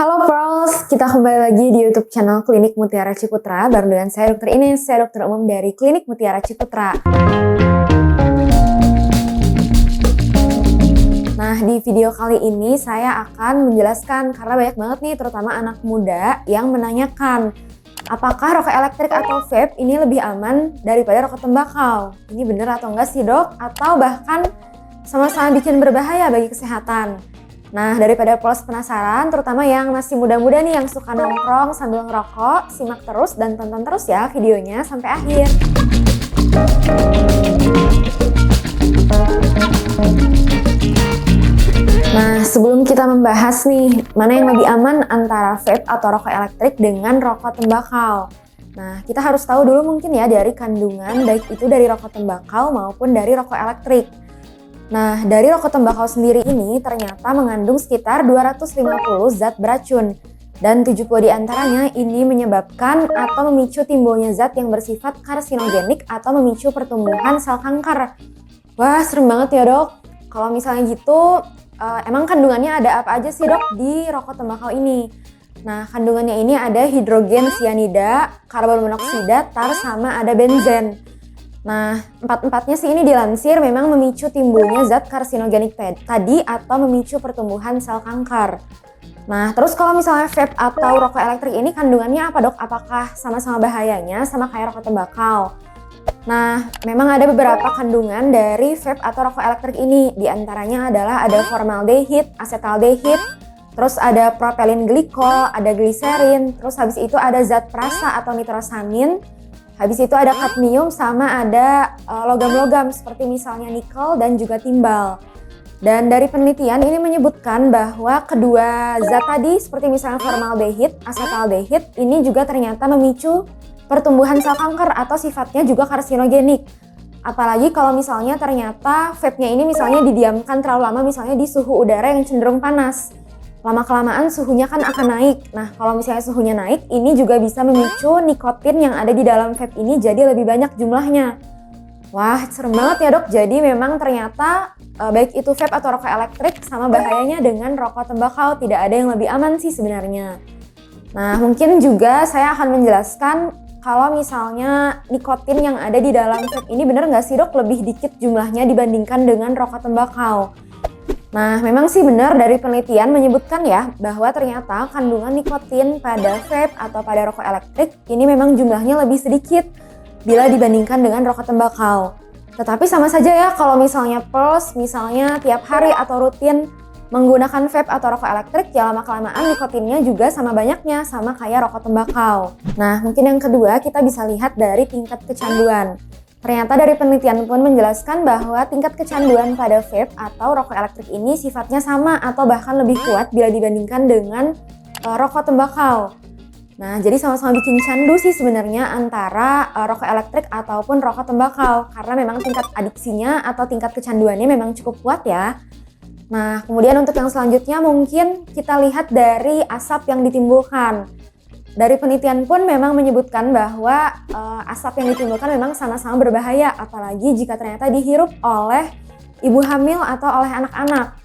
Halo Pros, kita kembali lagi di YouTube channel Klinik Mutiara Ciputra bareng dengan saya Dr. Ines, saya dokter umum dari Klinik Mutiara Ciputra. Nah, di video kali ini saya akan menjelaskan karena banyak banget nih terutama anak muda yang menanyakan apakah rokok elektrik atau vape ini lebih aman daripada rokok tembakau? Ini bener atau enggak sih dok? Atau bahkan sama-sama bikin berbahaya bagi kesehatan? Nah, daripada Polos penasaran, terutama yang masih muda-muda nih yang suka nongkrong sambil ngerokok, simak terus dan tonton terus ya videonya sampai akhir. Nah, sebelum kita membahas nih, mana yang lebih aman antara vape atau rokok elektrik dengan rokok tembakau. Nah, kita harus tahu dulu mungkin ya dari kandungan, baik itu dari rokok tembakau maupun dari rokok elektrik. Nah, dari rokok tembakau sendiri ini ternyata mengandung sekitar 250 zat beracun. Dan 70 diantaranya ini menyebabkan atau memicu timbulnya zat yang bersifat karsinogenik atau memicu pertumbuhan sel kanker. Wah, serem banget ya dok. Kalau misalnya gitu, emang kandungannya ada apa aja sih dok di rokok tembakau ini? Nah, kandungannya ini ada hidrogen sianida, karbon monoksida, tar, sama ada benzen. Nah, empat-empatnya sih ini dilansir memang memicu timbulnya zat karsinogenik tadi atau memicu pertumbuhan sel kanker. Nah, terus kalau misalnya vape atau rokok elektrik ini kandungannya apa dok? Apakah sama-sama bahayanya sama kayak rokok tembakau? Nah, memang ada beberapa kandungan dari vape atau rokok elektrik ini. Di antaranya adalah ada formaldehid, asetaldehid, terus ada propylene glikol, ada gliserin, terus habis itu ada zat perasa atau nitrosamin. Habis itu ada kadmium sama ada logam-logam seperti misalnya nikel dan juga timbal. Dan dari penelitian ini menyebutkan bahwa kedua zat tadi seperti misalnya formaldehid, asetaldehid ini juga ternyata memicu pertumbuhan sel kanker atau sifatnya juga karsinogenik. Apalagi kalau misalnya ternyata vape-nya ini misalnya didiamkan terlalu lama misalnya di suhu udara yang cenderung panas. Lama-kelamaan suhunya kan akan naik. Nah, kalau misalnya suhunya naik, ini juga bisa memicu nikotin yang ada di dalam vape ini jadi lebih banyak jumlahnya. Wah, serem banget ya dok. Jadi memang ternyata baik itu vape atau rokok elektrik sama bahayanya dengan rokok tembakau. Tidak ada yang lebih aman sih sebenarnya. Nah, mungkin juga saya akan menjelaskan kalau misalnya nikotin yang ada di dalam vape ini benar nggak sih dok lebih dikit jumlahnya dibandingkan dengan rokok tembakau. Nah, memang sih benar dari penelitian menyebutkan ya bahwa ternyata kandungan nikotin pada vape atau pada rokok elektrik ini memang jumlahnya lebih sedikit bila dibandingkan dengan rokok tembakau. Tetapi sama saja ya kalau misalnya Pros misalnya tiap hari atau rutin menggunakan vape atau rokok elektrik ya lama-kelamaan nikotinnya juga sama banyaknya sama kayak rokok tembakau. Nah, mungkin yang kedua kita bisa lihat dari tingkat kecanduan. Ternyata dari penelitian pun menjelaskan bahwa tingkat kecanduan pada vape atau rokok elektrik ini sifatnya sama atau bahkan lebih kuat bila dibandingkan dengan rokok tembakau. Nah, jadi sama-sama bikin candu sih sebenarnya antara rokok elektrik ataupun rokok tembakau karena memang tingkat adiksinya atau tingkat kecanduannya memang cukup kuat ya. Nah, kemudian untuk yang selanjutnya mungkin kita lihat dari asap yang ditimbulkan. Dari penelitian pun memang menyebutkan bahwa asap yang ditimbulkan memang sama-sama berbahaya, apalagi jika ternyata dihirup oleh ibu hamil atau oleh anak-anak.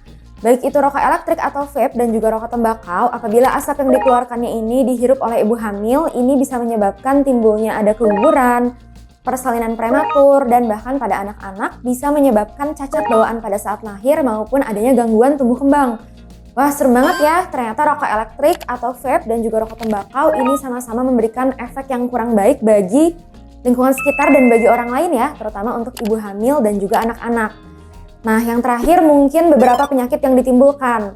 Baik itu rokok elektrik atau vape dan juga rokok tembakau, apabila asap yang dikeluarkannya ini dihirup oleh ibu hamil, ini bisa menyebabkan timbulnya ada keguguran, persalinan prematur, dan bahkan pada anak-anak bisa menyebabkan cacat bawaan pada saat lahir maupun adanya gangguan tumbuh kembang. Wah, serem banget ya, ternyata rokok elektrik atau vape dan juga rokok tembakau ini sama-sama memberikan efek yang kurang baik bagi lingkungan sekitar dan bagi orang lain ya, terutama untuk ibu hamil dan juga anak-anak. Nah, yang terakhir mungkin beberapa penyakit yang ditimbulkan.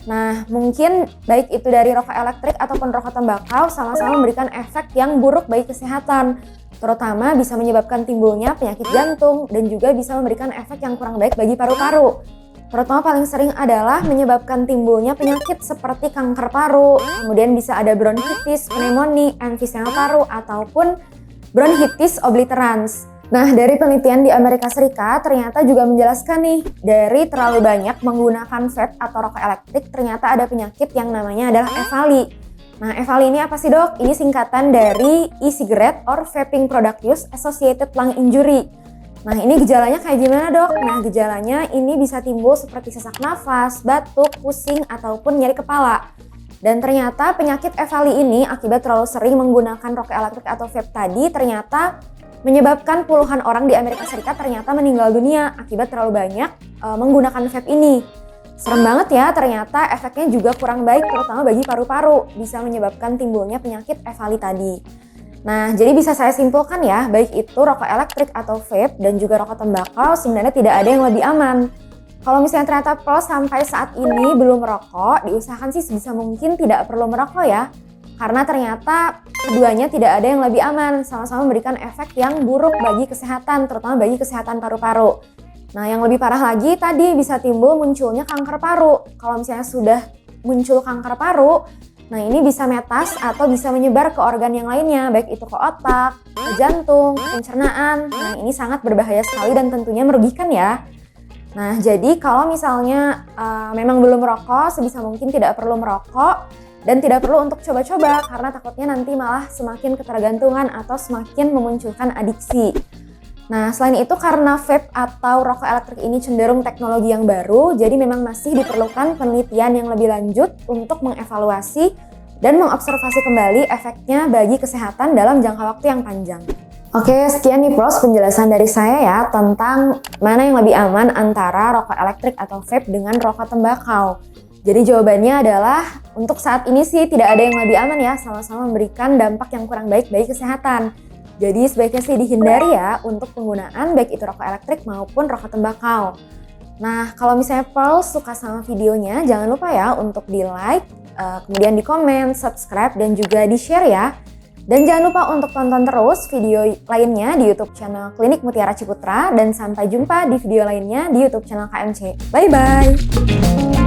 Nah, mungkin baik itu dari rokok elektrik ataupun rokok tembakau sama-sama memberikan efek yang buruk bagi kesehatan, terutama bisa menyebabkan timbulnya penyakit jantung dan juga bisa memberikan efek yang kurang baik bagi paru-paru. Terutama paling sering adalah menyebabkan timbulnya penyakit seperti kanker paru, kemudian bisa ada bronkitis, pneumonia, emfisema paru, ataupun bronkitis obliterans. Nah, dari penelitian di Amerika Serikat ternyata juga menjelaskan nih, dari terlalu banyak menggunakan vape atau rokok elektrik ternyata ada penyakit yang namanya adalah EVALI. Nah, EVALI ini apa sih dok? Ini singkatan dari e-cigarette or vaping product use associated lung injury. Nah, ini gejalanya kayak gimana dok? Nah, gejalanya ini bisa timbul seperti sesak nafas, batuk, pusing, ataupun nyeri kepala. Dan ternyata penyakit EVALI ini akibat terlalu sering menggunakan rokok elektrik atau vape tadi ternyata menyebabkan puluhan orang di Amerika Serikat ternyata meninggal dunia akibat terlalu banyak menggunakan vape ini. Serem banget ya, ternyata efeknya juga kurang baik terutama bagi paru-paru, bisa menyebabkan timbulnya penyakit EVALI tadi. Nah, jadi bisa saya simpulkan ya, baik itu rokok elektrik atau vape dan juga rokok tembakau sebenarnya tidak ada yang lebih aman. Kalau misalnya ternyata Pulse sampai saat ini belum merokok, diusahakan sih sebisa mungkin tidak perlu merokok ya. Karena ternyata keduanya tidak ada yang lebih aman, sama-sama memberikan efek yang buruk bagi kesehatan, terutama bagi kesehatan paru-paru. Nah, yang lebih parah lagi tadi bisa timbul munculnya kanker paru. Kalau misalnya sudah muncul kanker paru, nah ini bisa metas atau bisa menyebar ke organ yang lainnya, baik itu ke otak, ke jantung, pencernaan. Nah, ini sangat berbahaya sekali dan tentunya merugikan ya. Nah, jadi kalau misalnya memang belum merokok, sebisa mungkin tidak perlu merokok dan tidak perlu untuk coba-coba karena takutnya nanti malah semakin ketergantungan atau semakin memunculkan adiksi. Nah, selain itu karena vape atau rokok elektrik ini cenderung teknologi yang baru, jadi memang masih diperlukan penelitian yang lebih lanjut untuk mengevaluasi dan mengobservasi kembali efeknya bagi kesehatan dalam jangka waktu yang panjang. Oke, sekian nih Pros penjelasan dari saya ya tentang mana yang lebih aman antara rokok elektrik atau vape dengan rokok tembakau. Jadi jawabannya adalah untuk saat ini sih tidak ada yang lebih aman ya, sama-sama memberikan dampak yang kurang baik bagi kesehatan. Jadi sebaiknya sih dihindari ya untuk penggunaan baik itu rokok elektrik maupun rokok tembakau. Nah, kalau misalnya Pros suka sama videonya, jangan lupa ya untuk di-like, kemudian di-komen, subscribe, dan juga di-share ya. Dan jangan lupa untuk tonton terus video lainnya di YouTube channel Klinik Mutiara Ciputra dan sampai jumpa di video lainnya di YouTube channel KMC. Bye-bye!